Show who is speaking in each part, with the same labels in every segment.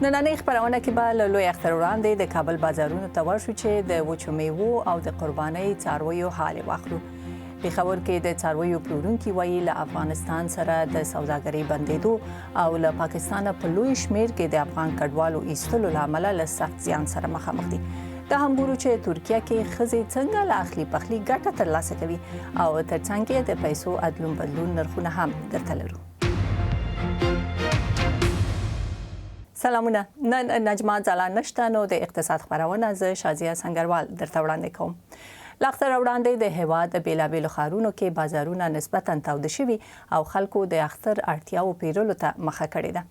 Speaker 1: نننۍ خپرونه کې به له لوی اختر وړاندې د کابل بازارونو ته ورشو چې د وچو میوو او د قربانۍ څارویو حال واخلو. پېښور کې د څارویو پلورونکي وایي له افغانستان سره د سوداګرۍ بندېدو او له پاکستانه په لوی شمېر کې د افغان کډوالو ایستلو له امله له سخت زیان سره مخامخ دي. دا هم ګورو چې ترکیه کې ښځې څنګه له اخلي پخلي ګټه ترلاسه کوي او ترڅنګ کې د پیسو ادلون بدلون نرخونه هم درته لرو. سلامونه، نن نجمه ځلان نشته نو د اقتصاد خپرونه زه شازیه سنگروال درته وړاندې کوم. له اختر وړاندې د هېواد د بېلابېلو ښارونو کې بازارونه نسبتا توده شوي او خلکو د اختر اړتیاو پیرلو ته مخه کړې ده.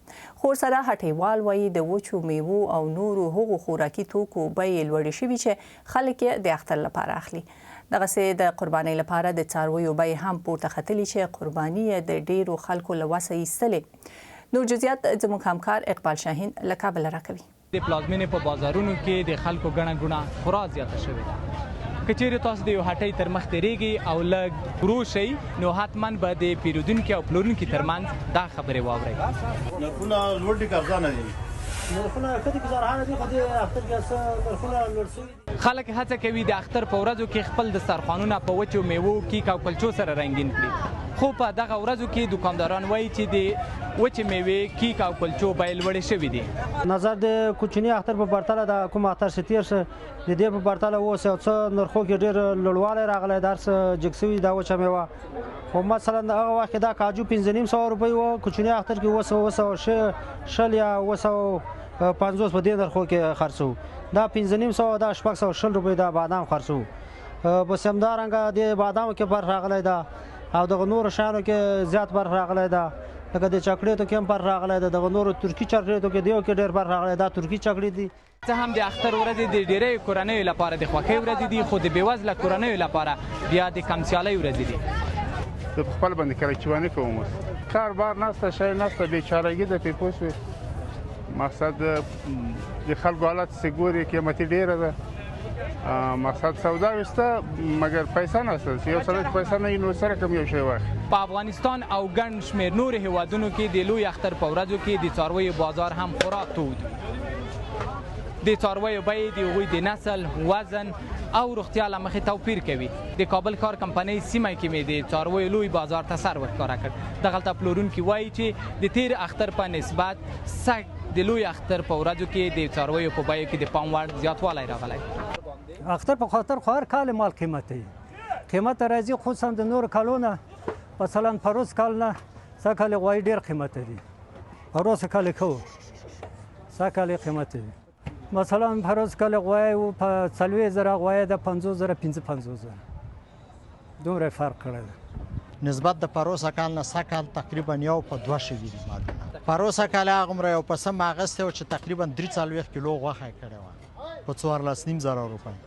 Speaker 1: خو سره هټیوال وایي د وچو میوو او نورو هغو خوراکي توکو بیې لوړې شوي چې خلک یې د اختر لپاره اخلي. دغسې د قربانۍ لپاره د څارویو بیې هم پورته ختلي چې قرباني یې د ډېرو خلکو له وسه ایستلې. نور جزئیات زموږ همکار اقبال شاهین له کابل راکوي.
Speaker 2: د پلازمینې په بازارونو کې د خلکو ګڼه ګوڼه خورا زیاته شوې ده. که چیرې تاسو د یو هټۍ تر مخ تېرېږئ او لږ ورو شئ نو حتما به د پیرودونکي او پلورونکي ترمنځ دا خبرې واورئ.
Speaker 3: نرخونه لوړ دي که ارزانه دي؟
Speaker 4: نرخونه کدي ګزارهانه دي خو د اختر کې څه نرخونه لوړ شوي.
Speaker 2: خلک هڅه کوي د اختر په ورځو کې خپل دسترخوانونه په وچو میوو کیک او کلچو سره رنګین کړي. خو په دغه ورځو کې دکانداران وایي چې د وچې میوې کیک او کلچو بیې لوړې شوي دي.
Speaker 4: نظر د کوچني اختر په پرتله د کوم اختر چې تېر شه د دې په پرتله اوس یو څه نرخو کې ډېر لوړوالی راغلی دا هر څه جګ شوي دا وچه میوه. خو مثلا هغه وخت کې دا کاجو 1500 روپۍ وه، کوچني اختر کې 200 یا 250 په دې نرخو کې خرڅوو. دا 1500 دا 660 روپۍ دا بادام خرڅوو. بس همدارنګه د بادامو کې فرق راغلی ده او دغه نورو شیانو کې زیات فرق راغلی ده. لکه د چاکلیټو کې هم فرق راغلی ده. دغه نورو ترکي چاکلیټو کې دیو کې ډېر فرق راغلی دا ترکي چاکلیټ دي.
Speaker 2: څه هم د اختر ورځې د ډېری کورنیو لپاره د خوښۍ ورځې دي خو د بېوزله کورنیو لپاره بیا د کمسیالۍ ورځې دي.
Speaker 5: زه په خپل باندې کلکچواني کوم اوس کار بار نسته شی نسته بېچارګي ده پرې پوه شوې. مقصد د خلکو حالت چې ګورې قیمتي ډېره ده. مقصد سودا وسته مګر پیسې نشته. یو سړی پیسې نه وي نو سره کوم یو شی واخلي.
Speaker 2: په افغانستان او ګڼ شمېر نورو هیوادونو کې د لوی اختر په ورځو کې د څارویو بازار هم خورا تود وي. د څارویو بیې د هغوی د نسل، وزن او روغتیا له مخې توپیر کوي. د کابل کار کمپنۍ سیمه کې مې د څارویو لوی بازار ته سر ورښکاره کړ. دغلته پلورونکي وایي چې د تیر اختر په نسبت سږ د لوی اختر په ورځو کې د څارویو په بیو کې د پام وړ زیاتوالی راغلی.
Speaker 6: اختر په خاطر خو هر کال مال قیمت دی. قیمت راځي خصوصا د نور کالونه مثلا پروس کال نه سږ کال غوایي ډېر قیمت دي. پروس کال ښه و سږ کال قیمت دی. مثلا پروس کال غوایي و په 40,000 غوایي د 50,000 55,000 دومره فرق کړی دی.
Speaker 7: نسبت د پروسه کال نه سږ کال تقریبا یو په 2 شوي دي مالونه. پروسه کال هغومره یو پسه م اخیستی و چې تقریبا 43 کیلو غوښه یې کړې وه په 14,500 روپۍ.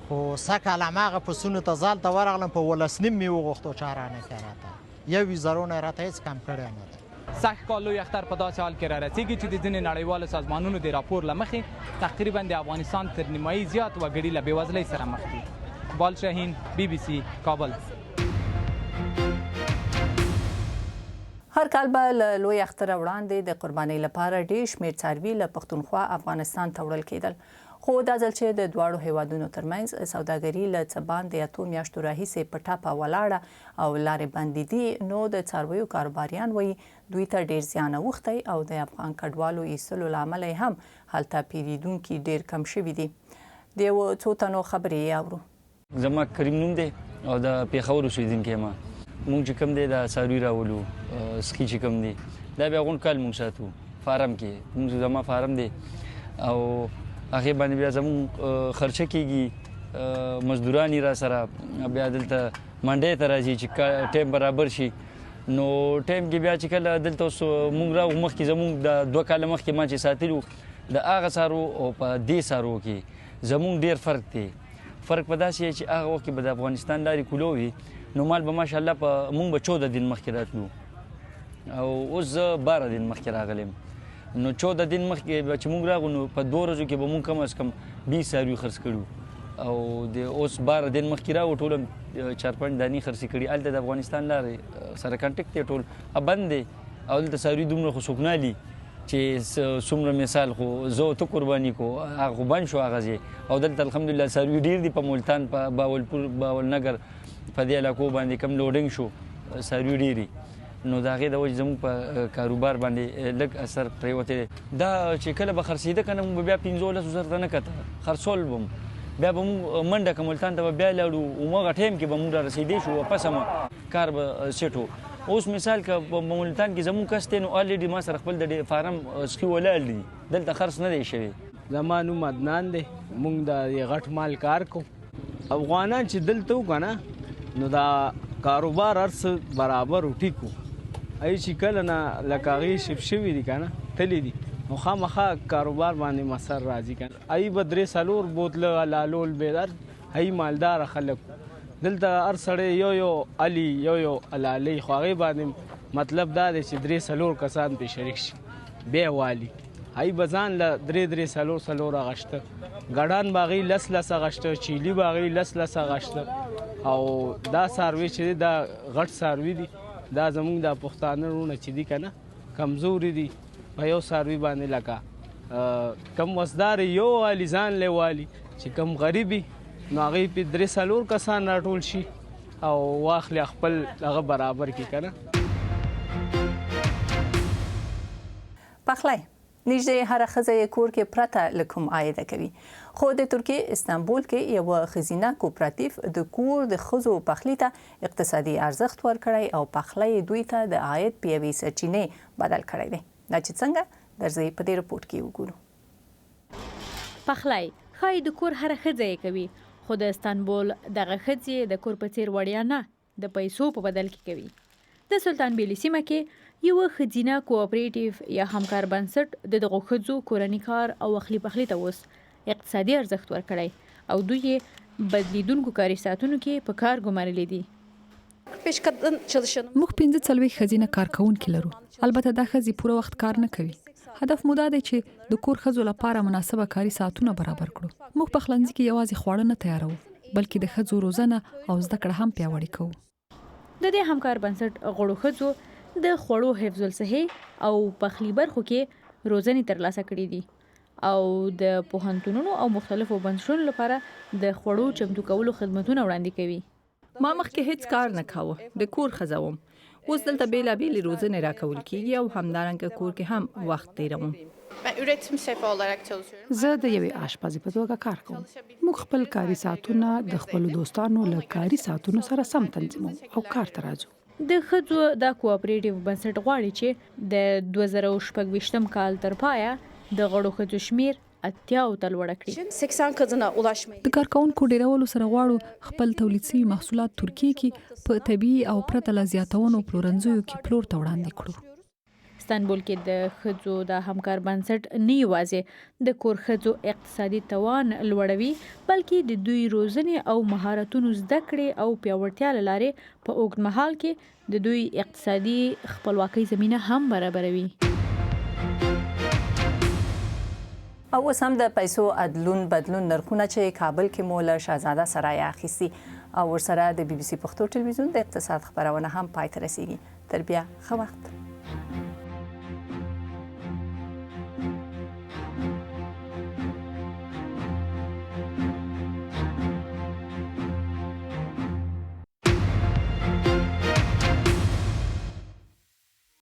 Speaker 7: خو سږ کال هماغه پسونو ته ځال ته ورغلم په 11.5 مې وغوښتو چې رانه کړه راته 1,000 نه راته هېڅ کم کړی نه دی.
Speaker 2: سږ کال لوی اختر په داسې حال کې رارسېږي چې د ځینې نړیوالو سازمانونو د راپور له مخې تقریبا د افغانستان تر نیمایي زیات وګړي له بېوزلۍ سره مخ دي. اقبال شاهین، BBC کابل.
Speaker 1: هر کال به له لوی اختر وړاندې د قربانۍ لپاره ډېر شمېر څاروي له پښتونخوا افغانستان ته وړل کېدل. خو دا ځل چې د دواړو هیوادونو ترمنځ سوداګري له څه باندې 8 میاشتو راهیسې په ټاپه ولاړه او لارې بندې دي نو د څارویو کاروباریان وایي دوی ته ډېر زیان اوښتی او د افغان کډوالو ایستلو له امله هم هلته پیرودونکي ډېر کم شوي دي. د یو څو تنو خبرې یې اورو.
Speaker 8: زما کریم نوم دی او د پېښور اوسېدونکی یم. مونږ چې کوم دی د څاروي راولو سخي چې کوم دی دا بیا غونډ کال مونږ ساتو فارم کې. مونږ زما فارم دی او هغې باندې بیا زموږ خرچه کېږي. مزدوران یې را سره بیا دلته منډۍ ته راځي چې ټایم برابر شي نو ټایم کې بیا چې کله دلته اوس مونږ راغو مخکې زموږ د 2 کاله مخکې ما چې ساتلي وو د هغه څاروو او په دې څاروو کې زموږ ډېر فرق دی. فرق په داسې چې هغه وخت کې به د افغانستان لارې کولو وي نو مال به ماشاءالله په مونږ به 14 دن مخکې راتلو او اوس زه 12 دن مخکې راغلم. نو 14 دن مخکې چې مونږ راغو نو په 2 ورځو کې به مونږ کم از کم 20 څاروي خرڅ کړو او د اوس 12 دن مخکې راغو ټول 4-5 دانې خرڅې کړي. هلته د افغانستان لارې سره کانټیکټ دی ټول بند دی او دلته څاروي دومره خو څوک نه لي چې څومره مثال خو زه ته قرباني کو هغه خو بند شو هغه ځای او دلته الحمدلله څاروي ډېر دي په ملتان په باولپور باولنګر په دې علاقو باندې کم لوډینګ شو څاروي ډېر دي نو د هغې د وجې زموږ په کاروبار باندې لږ اثر پرېوتی دی دا چې کله به خرڅېده که نه موږ بیا 15 زره ته نه کته خرڅول به م بیا به موږ منډه که ملتان ته به بیا لاړو همغه ټایم کې به موږ را رسېدی شو واپس هم کار به سیټ و اوس مثال که په ملتان کې زموږ کس دی نو الریډي ما سره خپل د فارم سکي ولاړ دي دلته خرڅ نه دی شوی
Speaker 9: زما نوم عدنان دی موږ د غټ مال کار کو افغانان چې دلته و که نه نو دا کاروبار هر څه برابر و ټیک و ای چې کله نه لکه هغې شف شوي دي که نه تللی دي نو خامخا کاروبار باندې مسر راځي که نه ای به 3-4 بوتله حلالول بېدر ای مالداره خلک دلته هر سړی یو علي یو حلالۍ خو هغې باندې مطلب دا دی چې 3-4 کسان پرې شریک شي بیا والي ای به ځان له 3-4 اغشته ګډان به هغې 10 اغشته چیلي به هغې 10 اغشته او دا څاروي چې دی دا غټ څاروي دي دا زموږ د پښتانه وروڼه چې دي که نه کمزوري دي په یو څاروي باندې لکه کم وسدار یو والي ځان لی والي چې کم غریبي نو هغې پې 3-4 کسان راټول شي او واخلي خپل هغه برابر کړي که نه
Speaker 1: پخلی نږدې هره ښځه یې کور کې پرته له کوم عایده کوي خو د ترکیې استانبول کې یوه ښځینه کوپراتیف د کور د ښځو پخلي ته اقتصادي ارزښت ورکړی او پخلی دوی ته د عاید په یوې سرچینې بدل کړی دی دا چې څنګه درځئ په دې رپورټ کې وګورو
Speaker 10: پخلی ښایي د کور هره ښځه یې کوي خو د استانبول دغه ښځې د کور په څیر وړیا نه د پیسو په بدل کې کوي د سلطان بیلي سیمه کې یوه ښځینه کوآپریټیف یا همکار بنسټ د دغو ښځو کورني کار او اخلي پخلي ته اوس اقتصادي ارزښت ورکړی او دوی یې بدلیدونکو کاري ساعتونو کې په کار ګمارلی دي
Speaker 11: موږ 45 ښځینه کارکوونکي لرو البته دا ښځې پوره وخت کار نه کوي هدف مو دا دی چې د کور ښځو لپاره مناسبه کاري ساعتونه برابر کړو موږ په پخلنځي کې یوازې خواړه نه تیاروو بلکې د ښځو روزنه او زده کړه هم پیاوړې کوو
Speaker 10: د دې همکار بنسټ غړو ښځو د خوړو حفظ الصحې او پخلي برخو کې روزنې ترلاسه کړې دي او د پوهنتونونو او مختلفو بنسټونو لپاره د خوړو چمتو کولو خدمتونه وړاندې کوي
Speaker 1: ما مخکې هیڅ کار نه کاوه د کور ښځه وم اوس دلته بیلابیلې روزنې راکول کیږي او همدارنګه کور کې هم وخت تیروم
Speaker 11: زه د یوې اشپزې په توګه کار کوم موږ خپل کاري ساعتونه د خپلو دوستانو له کاري ساعتونو سره سم تنظیموو او کار ته راځو
Speaker 10: د ښځو د کوآپریټیف بنسټ غواړي چې د 2026 کال تر پایه د غړو ښځو شمیر 80 ته لوړ کړي
Speaker 11: د کارکوونکو ډیرولو سره غواړو خپل تولید شوي محصولات ترکیې کې په طبیعي او پرته له زیاتونو پلورنځیو کې پلور ته وړاندې کړو
Speaker 10: استانبول کې د ښځو د همکار بنسټ نه یوازې د کور ښځو اقتصادي توان لوړوي بلکې د دوی روزنې او مهارتونو زده کړې او پیاوړتیا له لارې په اوږد مهال کې د دوی اقتصادي خپلواکۍ زمینه هم برابروي
Speaker 1: او اوس هم د پیسو عدلون بدلون نرخونه چې کابل کې مو له شهزاده سرای اخیستي او ورسره د BBC پښتو ټلویزیون د اقتصاد خبرونه هم پای ته رسیږي تر بیا ښه وخت